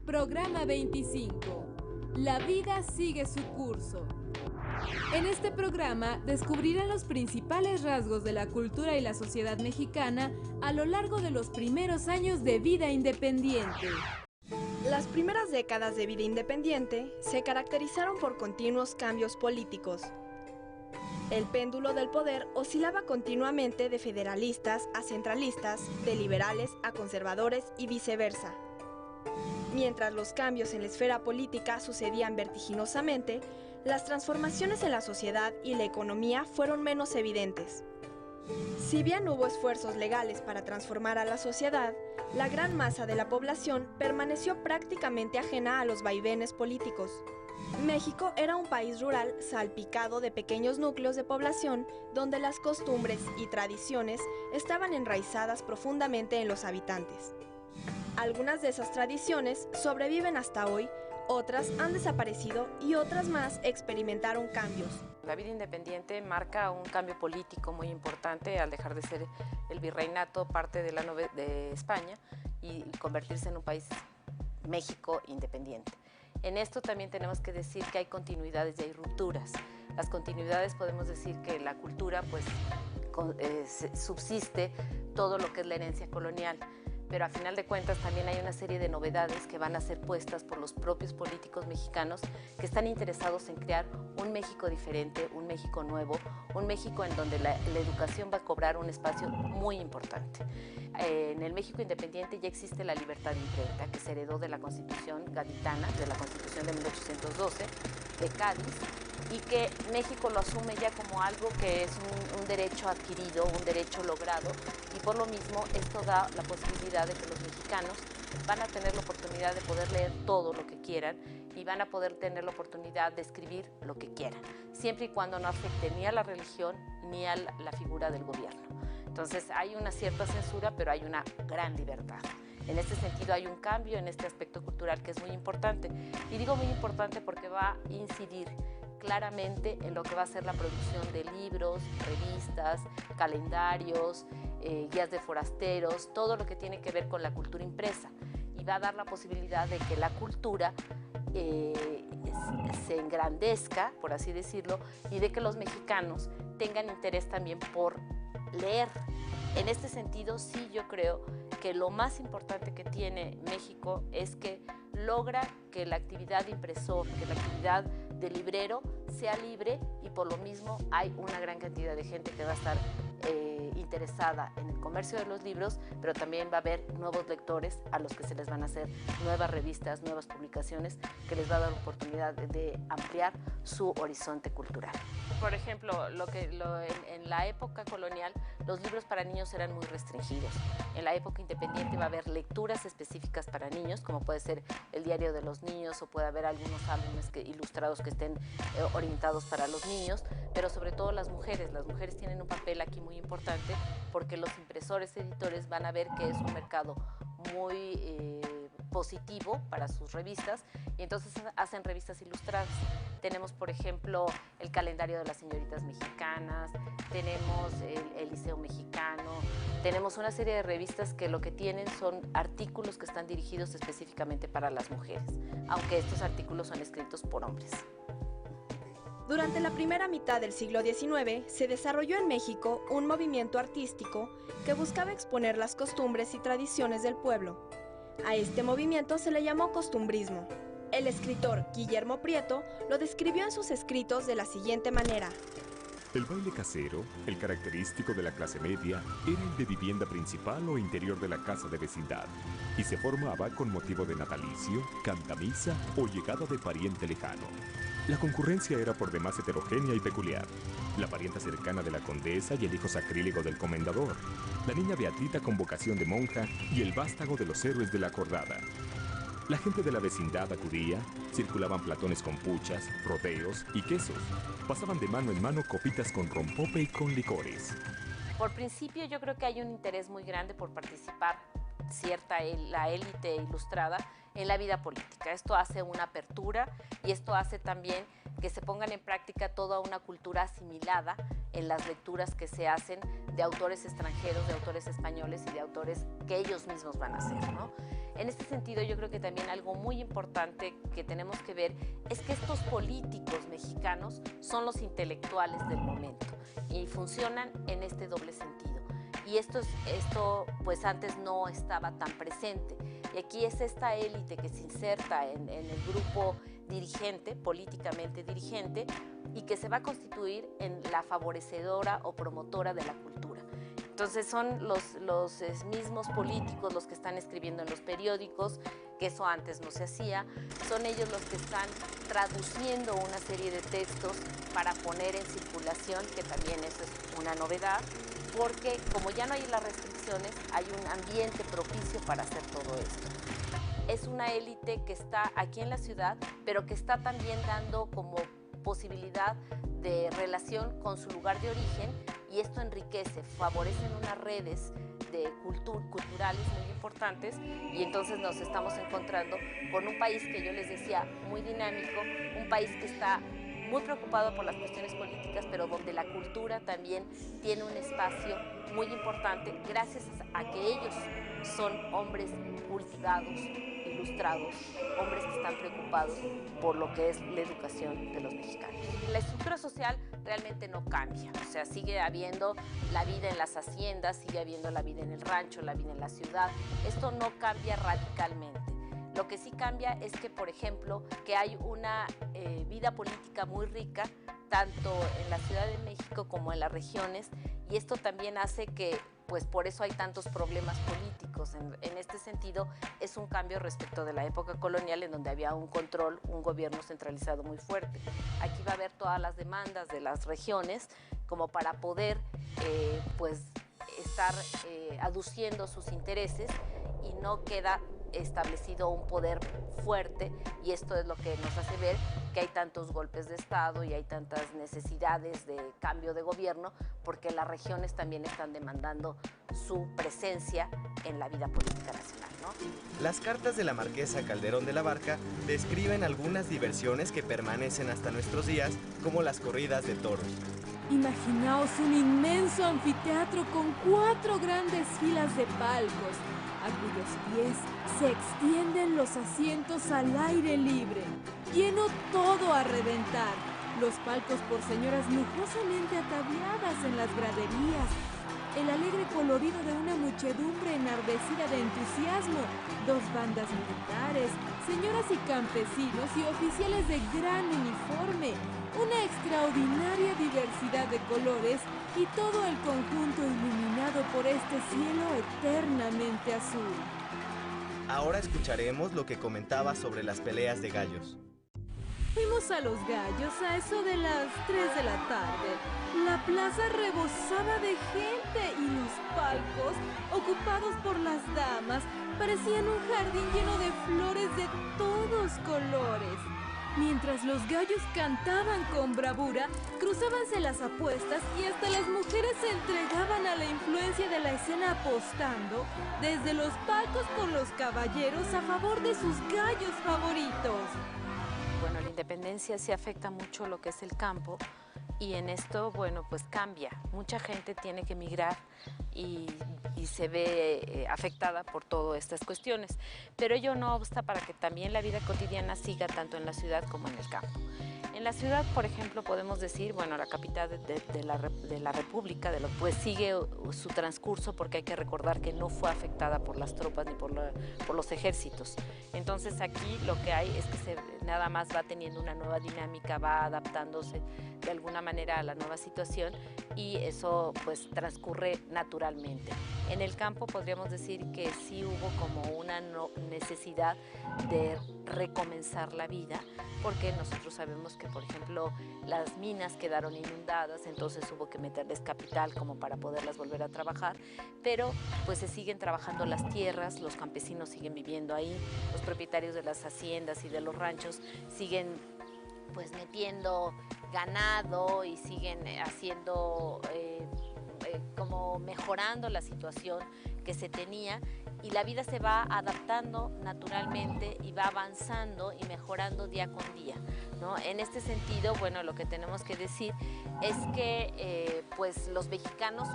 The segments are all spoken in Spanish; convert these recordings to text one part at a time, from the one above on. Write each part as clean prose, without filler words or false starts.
Programa 25. La vida sigue su curso. En este programa descubrirán los principales rasgos de la cultura y la sociedad mexicana a lo largo de los primeros años de vida independiente. Las primeras décadas de vida independiente se caracterizaron por continuos cambios políticos. El péndulo del poder oscilaba continuamente de federalistas a centralistas, de liberales a conservadores y viceversa. Mientras los cambios en la esfera política sucedían vertiginosamente, las transformaciones en la sociedad y la economía fueron menos evidentes. Si bien hubo esfuerzos legales para transformar a la sociedad, la gran masa de la población permaneció prácticamente ajena a los vaivenes políticos. México era un país rural salpicado de pequeños núcleos de población donde las costumbres y tradiciones estaban enraizadas profundamente en los habitantes. Algunas de esas tradiciones sobreviven hasta hoy, otras han desaparecido y otras más experimentaron cambios. La vida independiente marca un cambio político muy importante al dejar de ser el virreinato parte de España y convertirse en un país, México, independiente. En esto también tenemos que decir que hay continuidades y hay rupturas. Las continuidades podemos decir que la cultura pues subsiste todo lo que es la herencia colonial, pero a final de cuentas también hay una serie de novedades que van a ser puestas por los propios políticos mexicanos que están interesados en crear un México diferente, un México nuevo, un México en donde la educación va a cobrar un espacio muy importante. En el México independiente ya existe la libertad de imprenta que se heredó de la Constitución gaditana, de la Constitución de 1812, de Cádiz, y que México lo asume ya como algo que es un derecho adquirido, un derecho logrado, y por lo mismo esto da la posibilidad de que los mexicanos van a tener la oportunidad de poder leer todo lo que quieran y van a poder tener la oportunidad de escribir lo que quieran, siempre y cuando no afecte ni a la religión ni a la figura del gobierno. Entonces hay una cierta censura, pero hay una gran libertad. En este sentido hay un cambio en este aspecto cultural que es muy importante. Y digo muy importante porque va a incidir claramente en lo que va a ser la producción de libros, revistas, calendarios, guías de forasteros, todo lo que tiene que ver con la cultura impresa. Y va a dar la posibilidad de que la cultura se engrandezca, por así decirlo, y de que los mexicanos tengan interés también por leer. En este sentido, sí, yo creo que lo más importante que tiene México es que logra que la actividad de impresor, que la actividad de librero sea libre, y por lo mismo hay una gran cantidad de gente que va a estar interesada en el comercio de los libros, pero también va a haber nuevos lectores a los que se les van a hacer nuevas revistas, nuevas publicaciones que les va a dar oportunidad de ampliar su horizonte cultural. Por ejemplo, en la época colonial los libros para niños eran muy restringidos. En la época independiente va a haber lecturas específicas para niños, como puede ser el Diario de los Niños, o puede haber algunos álbumes ilustrados que estén orientados para los niños, pero sobre todo las mujeres. Las mujeres tienen un papel aquí muy importante porque los impresores, editores van a ver que es un mercado muy positivo para sus revistas, y entonces hacen revistas ilustradas. Tenemos, por ejemplo, el calendario de las señoritas mexicanas, tenemos el Liceo Mexicano, tenemos una serie de revistas que lo que tienen son artículos que están dirigidos específicamente para las mujeres, aunque estos artículos son escritos por hombres. Durante la primera mitad del siglo XIX se desarrolló en México un movimiento artístico que buscaba exponer las costumbres y tradiciones del pueblo. A este movimiento se le llamó costumbrismo. El escritor Guillermo Prieto lo describió en sus escritos de la siguiente manera. El baile casero, el característico de la clase media, era el de vivienda principal o interior de la casa de vecindad, y se formaba con motivo de natalicio, cantamisa o llegada de pariente lejano. La concurrencia era por demás heterogénea y peculiar. La parienta cercana de la condesa y el hijo sacrílego del comendador, la niña beatita con vocación de monja y el vástago de los héroes de la acordada. La gente de la vecindad acudía, circulaban platones con puchas, rodeos y quesos. Pasaban de mano en mano copitas con rompope y con licores. Por principio yo creo que hay un interés muy grande por participar la élite ilustrada en la vida política. Esto hace una apertura y esto hace también que se pongan en práctica toda una cultura asimilada en las lecturas que se hacen de autores extranjeros, de autores españoles y de autores que ellos mismos van a hacer, ¿no? En este sentido, yo creo que también algo muy importante que tenemos que ver es que estos políticos mexicanos son los intelectuales del momento y funcionan en este doble sentido. Y esto pues antes no estaba tan presente. Y aquí es esta élite que se inserta en el grupo dirigente, políticamente dirigente, y que se va a constituir en la favorecedora o promotora de la cultura. Entonces son los mismos políticos los que están escribiendo en los periódicos, que eso antes no se hacía, son ellos los que están traduciendo una serie de textos para poner en circulación, que también eso es una novedad, porque como ya no hay las restricciones, hay un ambiente propicio para hacer todo esto. Es una élite que está aquí en la ciudad, pero que está también dando como posibilidad de relación con su lugar de origen, y esto enriquece, favorecen unas redes de culturales muy importantes, y entonces nos estamos encontrando con un país que yo les decía muy dinámico, un país que está muy preocupado por las cuestiones políticas, pero donde la cultura también tiene un espacio muy importante gracias a que ellos son hombres cultivados, ilustrados, hombres que están preocupados por lo que es la educación de los mexicanos. La estructura social realmente no cambia, o sea, sigue habiendo la vida en las haciendas, sigue habiendo la vida en el rancho, la vida en la ciudad. Esto no cambia radicalmente. Lo que sí cambia es que, por ejemplo, que hay una vida política muy rica, tanto en la Ciudad de México como en las regiones, y esto también hace que, pues por eso hay tantos problemas políticos. En este sentido, es un cambio respecto de la época colonial, en donde había un control, un gobierno centralizado muy fuerte. Aquí va a haber todas las demandas de las regiones como para poder pues estar aduciendo sus intereses, y no queda establecido un poder fuerte, y esto es lo que nos hace ver que hay tantos golpes de Estado y hay tantas necesidades de cambio de gobierno, porque las regiones también están demandando su presencia en la vida política nacional, ¿no? Las cartas de la marquesa Calderón de la Barca describen algunas diversiones que permanecen hasta nuestros días, como las corridas de toros. Imaginaos un inmenso anfiteatro con 4 grandes filas de palcos, a cuyos pies se extienden los asientos al aire libre, lleno todo a reventar, los palcos por señoras lujosamente ataviadas en las graderías, el alegre colorido de una muchedumbre enardecida de entusiasmo, 2 bandas militares, señoras y campesinos y oficiales de gran uniforme, una extraordinaria diversidad de colores y todo el conjunto iluminado por este cielo eternamente azul. Ahora escucharemos lo que comentaba sobre las peleas de gallos. Fuimos a Los Gallos a eso de las 3 de la tarde. La plaza rebosaba de gente y los palcos, ocupados por las damas, parecían un jardín lleno de flores de todos colores. Mientras los gallos cantaban con bravura, cruzábanse las apuestas y hasta las mujeres se entregaban a la influencia de la escena apostando desde los palcos con los caballeros a favor de sus gallos favoritos. Bueno, la independencia sí afecta mucho lo que es el campo, y en esto, bueno, pues cambia. Mucha gente tiene que emigrar y se ve afectada por todas estas cuestiones. Pero ello no obsta para que también la vida cotidiana siga tanto en la ciudad como en el campo. En la ciudad, por ejemplo, podemos decir, bueno, la capital de la República, pues sigue su transcurso, porque hay que recordar que no fue afectada por las tropas ni por los ejércitos. Entonces aquí lo que hay es que nada más va teniendo una nueva dinámica, va adaptándose de alguna manera a la nueva situación, y eso pues transcurre naturalmente. En el campo podríamos decir que sí hubo como una necesidad de recomenzar la vida, porque nosotros sabemos que, por ejemplo, las minas quedaron inundadas, entonces hubo que meterles capital como para poderlas volver a trabajar, pero pues se siguen trabajando las tierras, los campesinos siguen viviendo ahí, los propietarios de las haciendas y de los ranchos siguen pues metiendo ganado y siguen haciendo como mejorando la situación que se tenía, y la vida se va adaptando naturalmente y va avanzando y mejorando día con día, ¿no? En este sentido, bueno, lo que tenemos que decir es que pues los mexicanos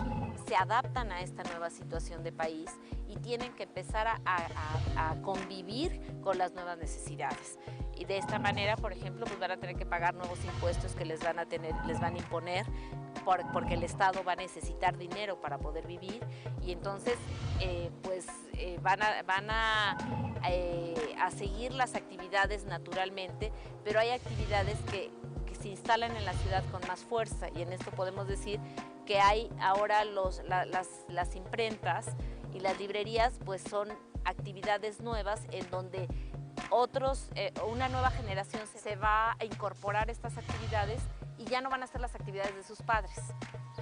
se adaptan a esta nueva situación de país y tienen que empezar a convivir con las nuevas necesidades. Y de esta manera, por ejemplo, pues van a tener que pagar nuevos impuestos que les van a imponer, porque el Estado va a necesitar dinero para poder vivir, y entonces van a seguir las actividades naturalmente, pero hay actividades que se instalan en la ciudad con más fuerza, y en esto podemos decir que hay ahora las imprentas y las librerías, pues son actividades nuevas en donde una nueva generación se va a incorporar estas actividades y ya no van a ser las actividades de sus padres.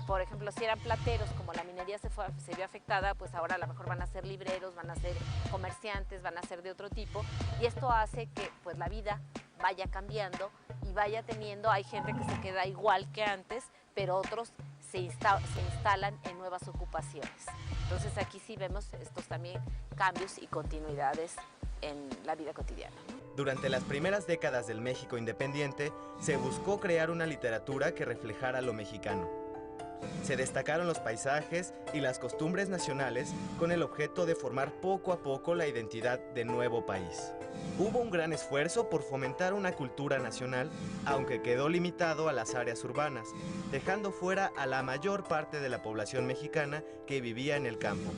Por ejemplo, si eran plateros, como la minería se vio afectada, pues ahora a lo mejor van a ser libreros, van a ser comerciantes, van a ser de otro tipo, y esto hace que pues la vida vaya cambiando y vaya teniendo, hay gente que se queda igual que antes, pero otros se instalan en nuevas ocupaciones. Entonces aquí sí vemos estos también cambios y continuidades en la vida cotidiana. Durante las primeras décadas del México independiente, se buscó crear una literatura que reflejara lo mexicano. Se destacaron los paisajes y las costumbres nacionales con el objeto de formar poco a poco la identidad del nuevo país. Hubo un gran esfuerzo por fomentar una cultura nacional, aunque quedó limitado a las áreas urbanas, dejando fuera a la mayor parte de la población mexicana que vivía en el campo.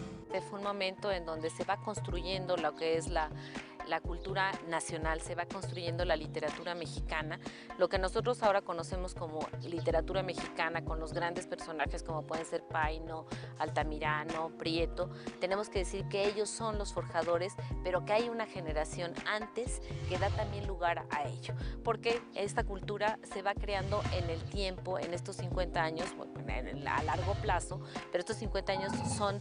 Fue un momento en donde se va construyendo lo que es la cultura nacional, se va construyendo la literatura mexicana, lo que nosotros ahora conocemos como literatura mexicana, con los grandes personajes como pueden ser Paino, Altamirano, Prieto. Tenemos que decir que ellos son los forjadores, pero que hay una generación antes que da también lugar a ello, porque esta cultura se va creando en el tiempo, en estos 50 años, a largo plazo, pero estos 50 años son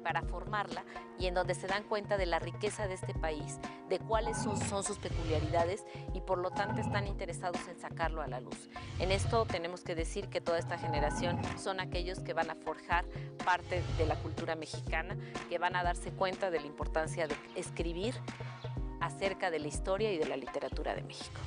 para formarla, y en donde se dan cuenta de la riqueza de este país, de cuáles son sus peculiaridades, y por lo tanto están interesados en sacarlo a la luz. En esto tenemos que decir que toda esta generación son aquellos que van a forjar parte de la cultura mexicana, que van a darse cuenta de la importancia de escribir acerca de la historia y de la literatura de México.